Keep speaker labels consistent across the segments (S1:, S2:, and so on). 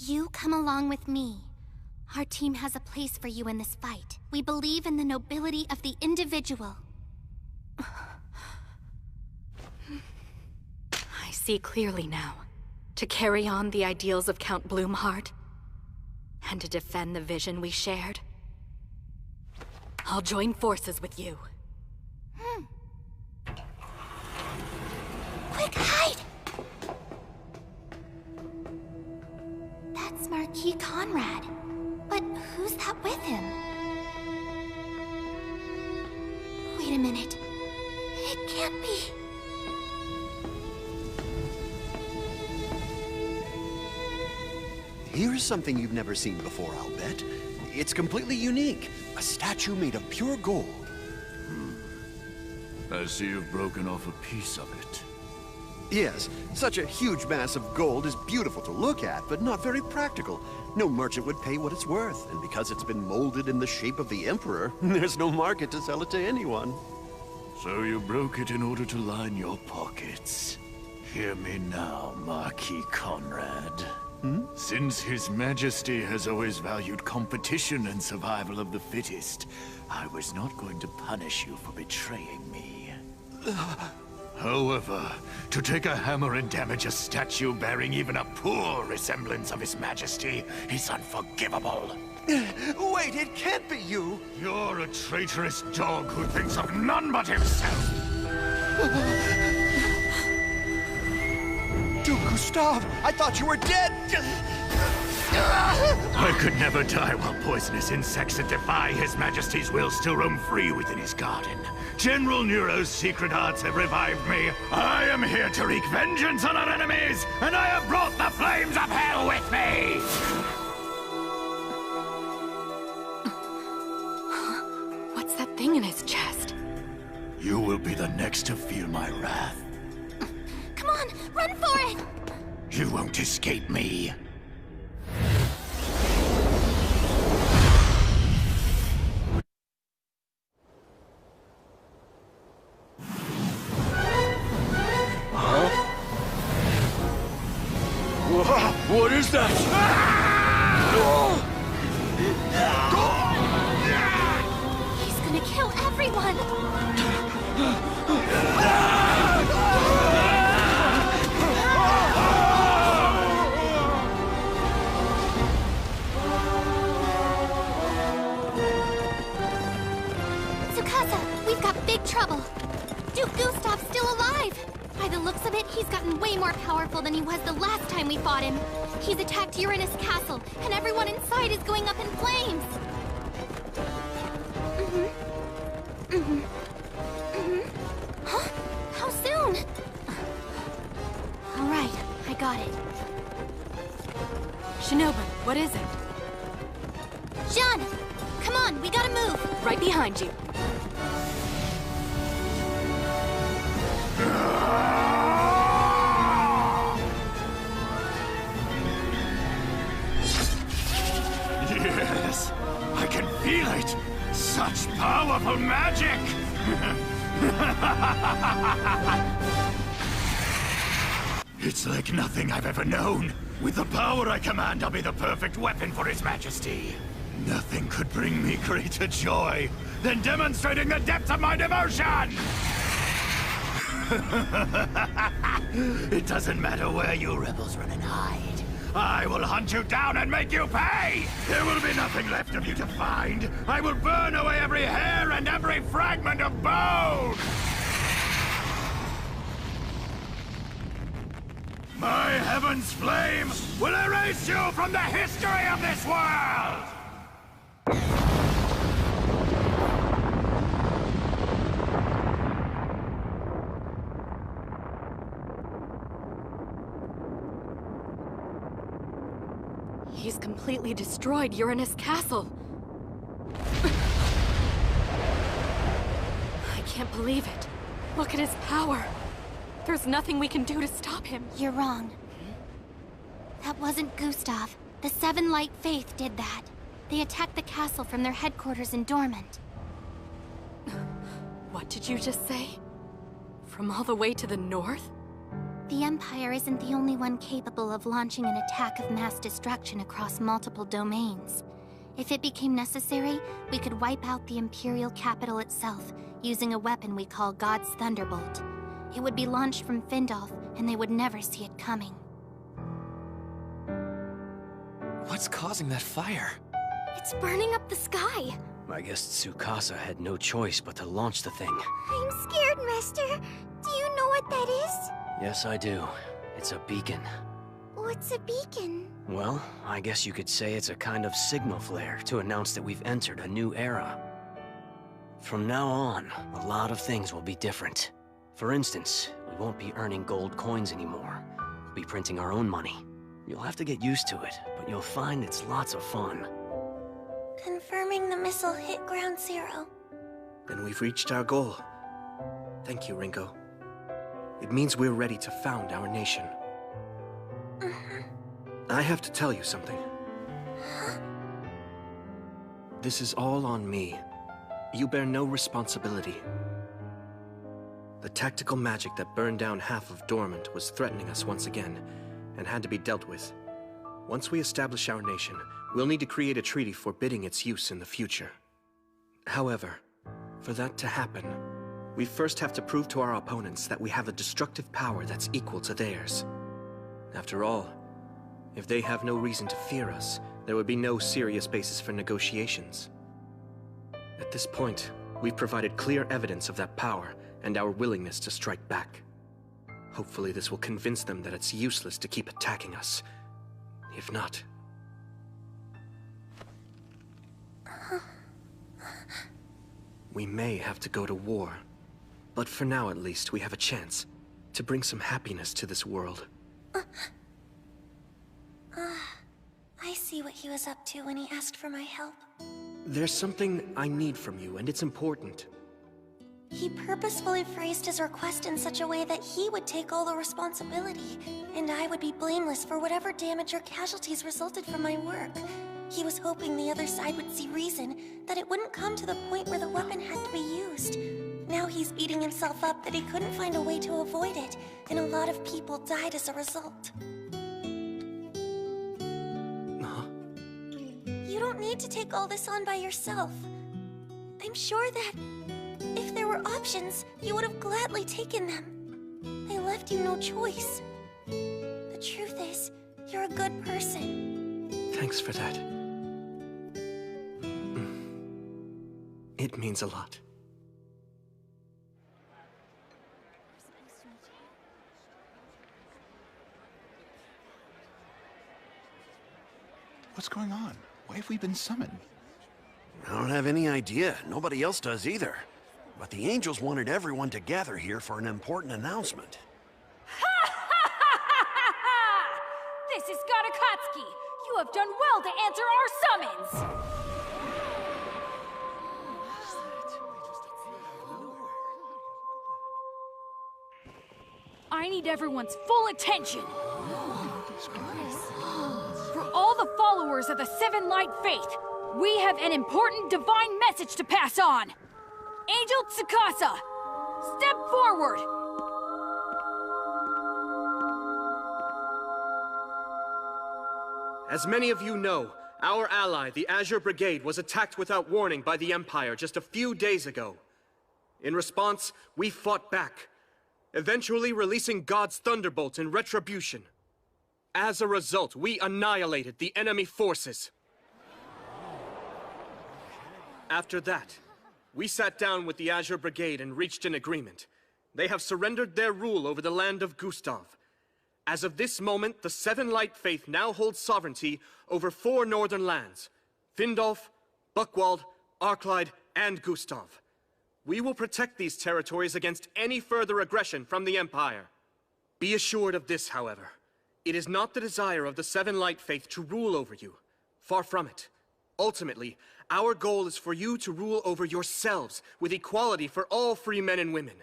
S1: You come along with me. Our team has a place for you in this fight. We believe in the nobility of the individual.
S2: I see clearly now. To carry on the ideals of Count Bloomheart, and to defend the vision we shared, I'll join forces with you.
S1: Quick, hide! That's Marquis Conrad. But who's that with him? Wait a minute. It can't be.
S3: Here's something you've never seen before, I'll bet. It's completely unique. A statue made of pure gold.
S4: I see you've broken off a piece of it.
S3: Yes, such a huge mass of gold is beautiful to look at, but not very practical. No merchant would pay what it's worth, and because it's been molded in the shape of the Emperor, there's no market to sell it to anyone.
S4: So you broke it in order to line your pockets. Hear me now, Marquis Conrad. Since His Majesty has always valued competition and survival of the fittest, I was not going to punish you for betraying me. However, to take a hammer and damage a statue bearing even a poor resemblance of His Majesty is unforgivable.
S3: Wait, it can't be you!
S4: You're a traitorous dog who thinks of none but himself!
S3: Duke Gustav, I thought you were dead!
S4: I could never die while poisonous insects that defy His Majesty's will still roam free within his garden. General Nero's secret arts have revived me. I am here to wreak vengeance on our enemies, and I have brought the flames of hell with me!
S2: What's that thing in his chest?
S4: You will be the next to feel my wrath.
S1: Come on, run for it!
S4: You won't escape me.
S5: What is that?
S1: He's gonna kill everyone! Tsukasa, we've got big trouble. Duke Gustav's still alive! By the looks of it, he's gotten way more powerful than he was the last time we fought him. He's attacked Uranus Castle, and everyone inside is going up in flames! Huh? How soon? All right, I got it.
S2: Shinobu, what is it?
S1: Jean! Come on, we gotta move!
S2: Right behind you.
S4: Yes, I can feel it! Such powerful magic! It's like nothing I've ever known. With the power I command, I'll be the perfect weapon for His Majesty. Nothing could bring me greater joy than demonstrating the depths of my devotion! It doesn't matter where you rebels run and hide. I will hunt you down and make you pay! There will be nothing left of you to find. I will burn away every hair and every fragment of bone! My heaven's flame will erase you from the history of this world!
S2: He's completely destroyed Uranus Castle. I can't believe it. Look at his power. There's nothing we can do to stop him.
S1: You're wrong. That wasn't Gustav. The Seven Light Faith did that. They attacked the castle from their headquarters in Dormant.
S2: What did you just say? From all the way to the north?
S1: The Empire isn't the only one capable of launching an attack of mass destruction across multiple domains. If it became necessary, we could wipe out the Imperial capital itself, using a weapon we call God's Thunderbolt. It would be launched from Findolf, and they would never see it coming.
S5: What's causing that fire?
S1: It's burning up the sky!
S5: I guess Tsukasa had no choice but to launch the thing.
S1: I'm scared, Master. Do you know what that is?
S5: Yes, I do. It's a beacon.
S1: What's a beacon?
S5: Well, I guess you could say it's a kind of signal flare to announce that we've entered a new era. From now on, a lot of things will be different. For instance, we won't be earning gold coins anymore. We'll be printing our own money. You'll have to get used to it, but you'll find it's lots of fun.
S1: Confirming the missile hit ground zero.
S6: Then we've reached our goal. Thank you, Ringo. It means we're ready to found our nation. I have to tell you something. This is all on me. You bear no responsibility. The tactical magic that burned down half of Dormant was threatening us once again, and had to be dealt with. Once we establish our nation, we'll need to create a treaty forbidding its use in the future. However, for that to happen, we first have to prove to our opponents that we have a destructive power that's equal to theirs. After all, if they have no reason to fear us, there would be no serious basis for negotiations. At this point, we've provided clear evidence of that power and our willingness to strike back. Hopefully this will convince them that it's useless to keep attacking us. If not... we may have to go to war. But for now, at least, we have a chance to bring some happiness to this world.
S1: I see what he was up to when he asked for my help.
S6: There's something I need from you, and it's important.
S1: He purposefully phrased his request in such a way that he would take all the responsibility, and I would be blameless for whatever damage or casualties resulted from my work. He was hoping the other side would see reason, that it wouldn't come to the point where the weapon had to be used. Now he's beating himself up that he couldn't find a way to avoid it, and a lot of people died as a result. You don't need to take all this on by yourself. I'm sure that if there were options, you would have gladly taken them. I left you no choice. The truth is, you're a good person.
S6: Thanks for that. It means a lot.
S4: What's going on? Why have we been summoned?
S3: I don't have any idea. Nobody else does either. But the angels wanted everyone to gather here for an important announcement.
S7: This is Gatakatsuki! You have done well to answer our summons! I need everyone's full attention! For all the followers of the Seven Light Faith, we have an important divine message to pass on! Angel Tsukasa, step forward!
S6: As many of you know, our ally, the Azure Brigade, was attacked without warning by the Empire just a few days ago. In response, we fought back, eventually releasing God's Thunderbolt in retribution. As a result, we annihilated the enemy forces. After that, we sat down with the Azure Brigade and reached an agreement. They have surrendered their rule over the land of Gustav. As of this moment, the Seven Light Faith now holds sovereignty over 4 northern lands: Findolf, Buckwald, Arclide, and Gustav. We will protect these territories against any further aggression from the Empire. Be assured of this, however. It is not the desire of the Seven Light Faith to rule over you. Far from it. Ultimately, our goal is for you to rule over yourselves with equality for all free men and women.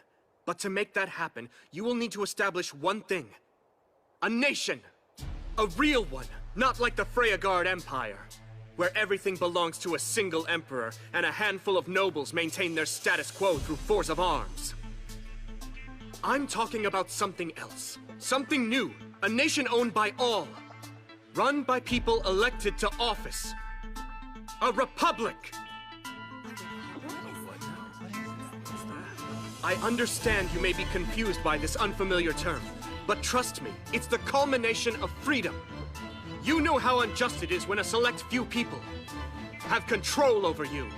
S6: But to make that happen, you will need to establish one thing. A nation! A real one, not like the Freyagard Empire, where everything belongs to a single emperor and a handful of nobles maintain their status quo through force of arms. I'm talking about something else. Something new. A nation owned by all. Run by people elected to office. A republic! I understand you may be confused by this unfamiliar term, but trust me, it's the culmination of freedom. You know how unjust it is when a select few people have control over you.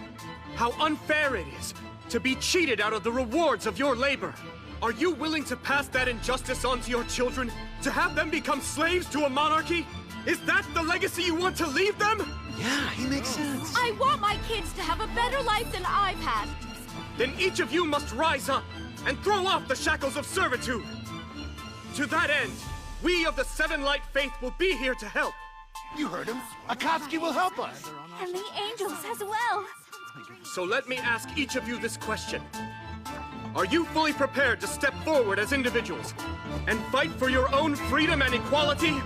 S6: How unfair it is to be cheated out of the rewards of your labor. Are you willing to pass that injustice on to your children? To have them become slaves to a monarchy? Is that the legacy you want to leave them?
S3: Yeah, he makes sense.
S7: I want my kids to have a better life than I've had.
S6: Then each of you must rise up and throw off the shackles of servitude. To that end, we of the Seven Light Faith will be here to help.
S8: You heard him. Akatsuki will help us.
S7: And the angels as well.
S6: So let me ask each of you this question. Are you fully prepared to step forward as individuals and fight for your own freedom and equality?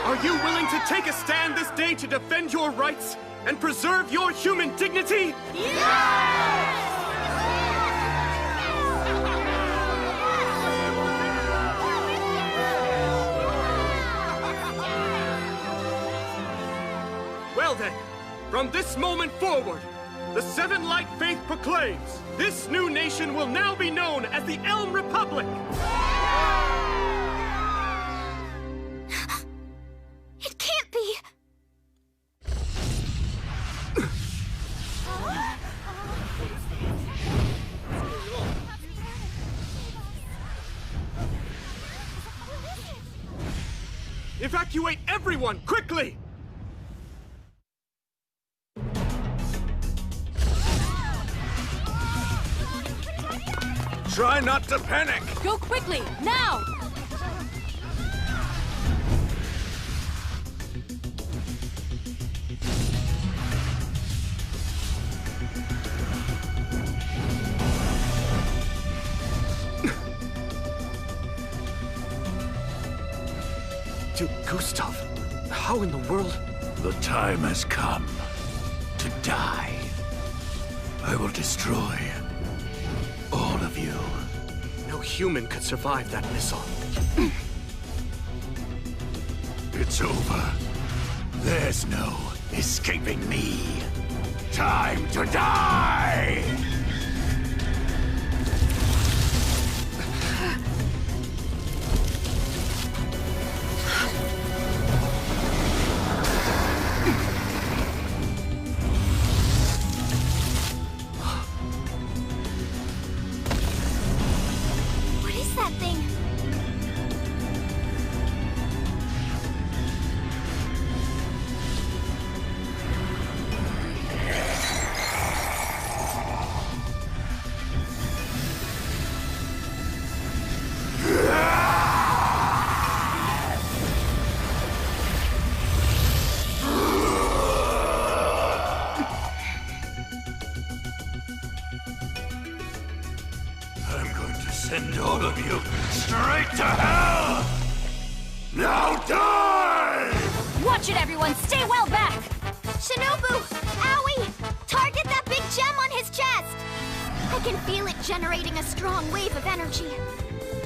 S6: Are you willing to take a stand this day to defend your rights and preserve your human dignity? Well then, from this moment forward, the Seven Light Faith proclaims, this new nation will now be known as the Elm Republic!
S1: It can't be!
S6: Evacuate everyone, quickly!
S4: Try not to panic!
S7: Go quickly, now!
S6: Duke Gustav, how in the world?
S4: The time has come to die. I will destroy all of you.
S6: No human could survive that missile.
S4: It's over. There's no escaping me. Time to die!
S1: What is that thing?
S4: I'm going to send all of you straight to hell! Now die!
S7: Watch it, everyone! Stay well back!
S1: Shinobu! Owie! Target that big gem on his chest! I can feel it generating a strong wave of energy.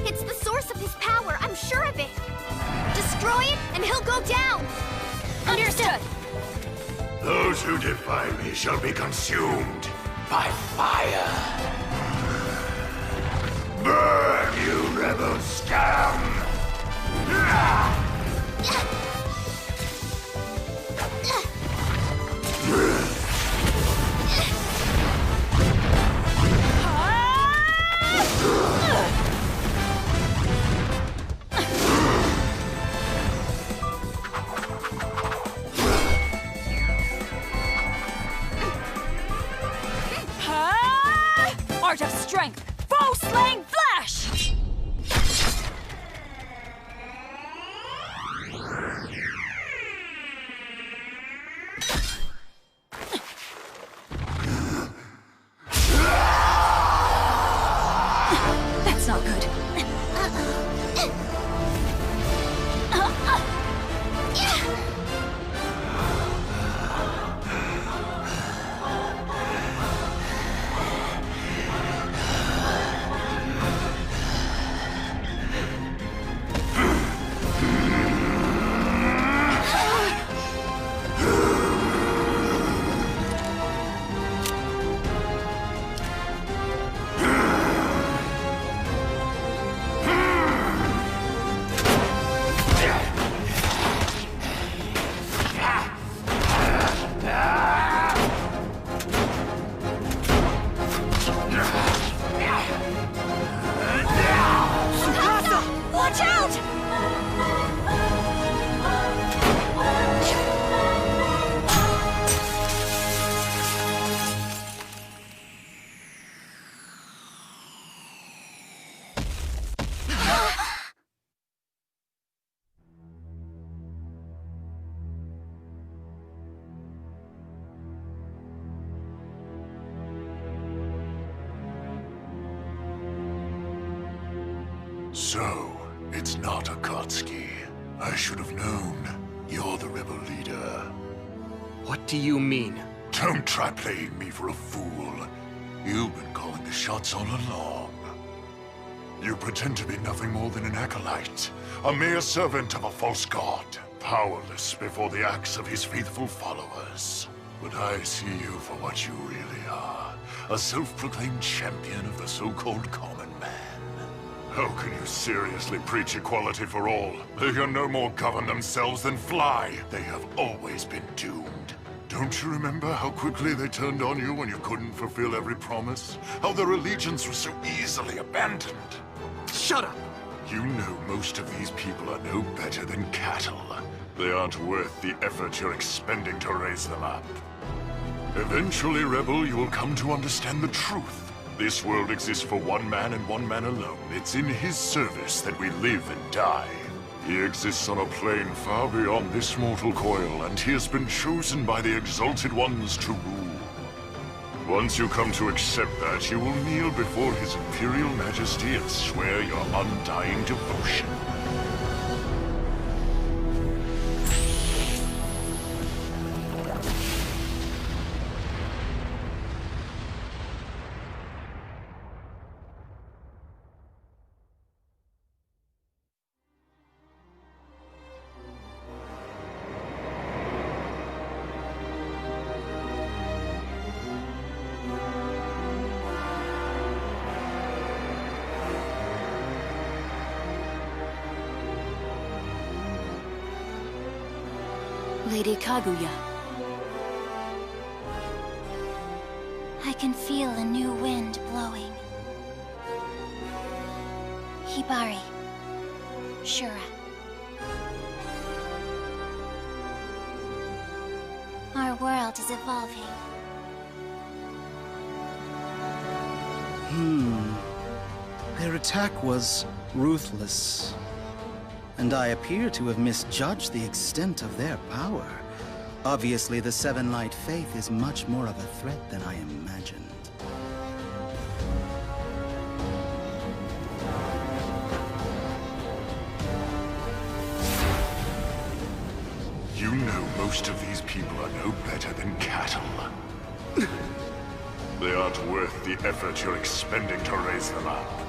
S1: It's the source of his power, I'm sure of it. Destroy it, and he'll go down!
S7: Understood!
S4: Those who defy me shall be consumed by fire! Burn, you rebel scum!
S7: Art of strength! Foe slaying flash! That's not good.
S4: So, it's not Akatsuki. I should have known. You're the rebel leader.
S6: What do you mean?
S4: Don't try playing me for a fool. You've been calling the shots all along. You pretend to be nothing more than an acolyte, a mere servant of a false god, powerless before the acts of his faithful followers. But I see you for what you really are, a self-proclaimed champion of the so-called common man. How can you seriously preach equality for all? They can no more govern themselves than fly. They have always been doomed. Don't you remember how quickly they turned on you when you couldn't fulfill every promise? How their allegiance was so easily abandoned?
S6: Shut up!
S4: You know most of these people are no better than cattle. They aren't worth the effort you're expending to raise them up. Eventually, Rebel, you will come to understand the truth. This world exists for one man and one man alone. It's in his service that we live and die. He exists on a plane far beyond this mortal coil, and he has been chosen by the Exalted Ones to rule. Once you come to accept that, you will kneel before his Imperial Majesty and swear your undying devotion.
S9: Lady Kaguya.
S1: I can feel a new wind blowing. Hibari. Shura. Our world is evolving.
S10: Their attack was ruthless. And I appear to have misjudged the extent of their power. Obviously, the Seven Light Faith is much more of a threat than I imagined.
S4: You know most of these people are no better than cattle. They aren't worth the effort you're expending to raise them up.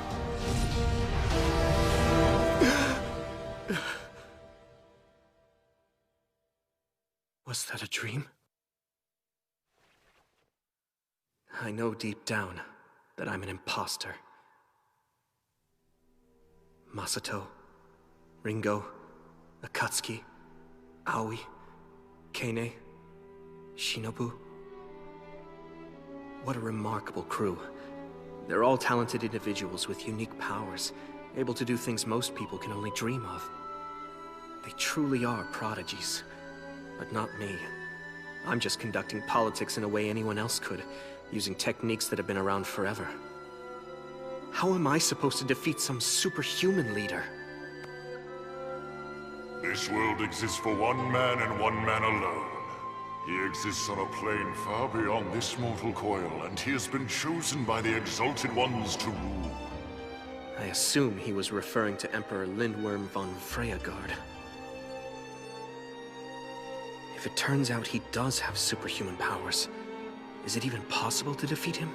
S6: Was that a dream? I know deep down that I'm an imposter. Masato, Ringo, Akatsuki, Aoi, Kane, Shinobu. What a remarkable crew. They're all talented individuals with unique powers, able to do things most people can only dream of. They truly are prodigies. But not me. I'm just conducting politics in a way anyone else could, using techniques that have been around forever. How am I supposed to defeat some superhuman leader?
S4: This world exists for one man and one man alone. He exists on a plane far beyond this mortal coil, and he has been chosen by the Exalted Ones to rule.
S6: I assume he was referring to Emperor Lindworm von Freyagard. If it turns out he does have superhuman powers, is it even possible to defeat him?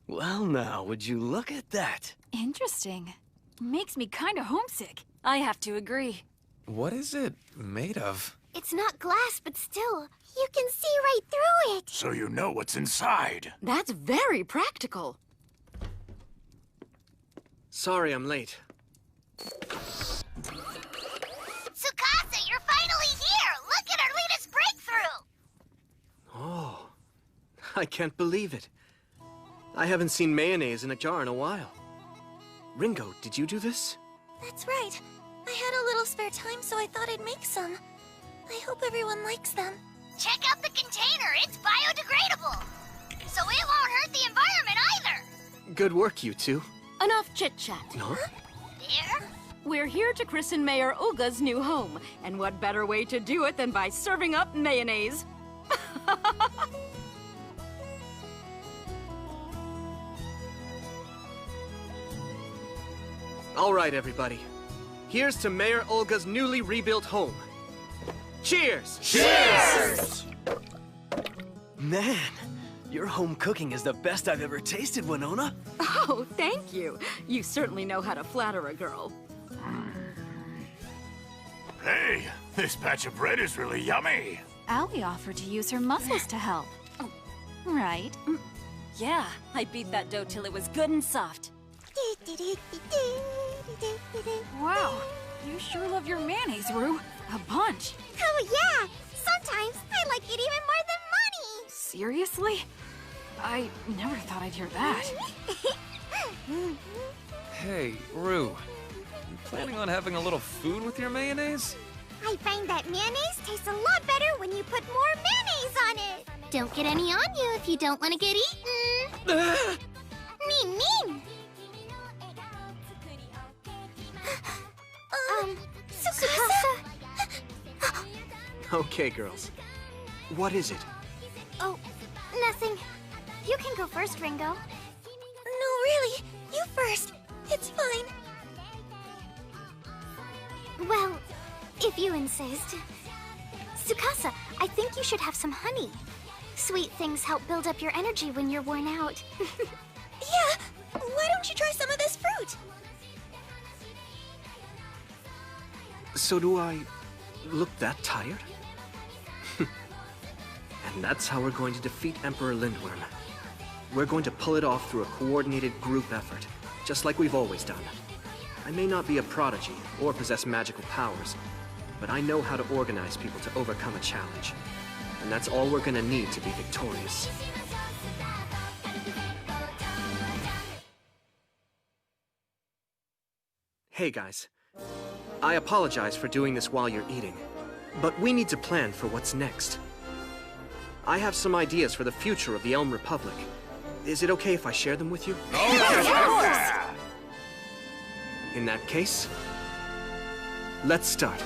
S5: Well now, would you look at that?
S7: Interesting. Makes me kinda homesick. I have to agree.
S11: What is it made of?
S1: It's not glass, but still, you can see right through it.
S4: So you know what's inside.
S2: That's very practical.
S6: Sorry I'm late.
S1: Tsukasa, you're finally here! Look at our latest breakthrough!
S6: Oh, I can't believe it. I haven't seen mayonnaise in a jar in a while. Ringo, did you do this?
S1: That's right. I had a little spare time, so I thought I'd make some. I hope everyone likes them. Check out the container. It's biodegradable. So it won't hurt the environment either.
S6: Good work, you two.
S2: Enough chit-chat.
S6: Huh?
S1: there?
S2: We're here to christen Mayor Olga's new home, and what better way to do it than by serving up mayonnaise?
S6: All right, everybody. Here's to Mayor Olga's newly rebuilt home. Cheers!
S5: Cheers! Man, your home cooking is the best I've ever tasted, Winona.
S2: Oh, thank you. You certainly know how to flatter a girl.
S4: Hey, this batch of bread is really yummy.
S7: Allie offered to use her muscles to help. Right.
S2: Yeah, I beat that dough till it was good and soft.
S7: Wow, you sure love your mayonnaise, Rue. A bunch.
S1: Oh yeah! Sometimes I like it even more than money!
S7: Seriously? I never thought I'd hear that.
S11: Hey, Rue. You planning on having a little food with your mayonnaise?
S1: I find that mayonnaise tastes a lot better when you put more mayonnaise on it! Don't get any on you if you don't want to get eaten! Mean, mean! Tsukasa?
S6: Okay, girls. What is it?
S1: Oh, nothing. You can go first, Ringo. No, really. You first. It's fine. Well, if you insist. Tsukasa, I think you should have some honey. Sweet things help build up your energy when you're worn out. Yeah, why don't you try some of this fruit?
S6: So do I look that tired? And that's how we're going to defeat Emperor Lindworm. We're going to pull it off through a coordinated group effort, just like we've always done. I may not be a prodigy or possess magical powers, but I know how to organize people to overcome a challenge. And that's all we're gonna need to be victorious. Hey guys, I apologize for doing this while you're eating, but we need to plan for what's next. I have some ideas for the future of the Elm Republic. Is it okay if I share them with you? In that case, let's start.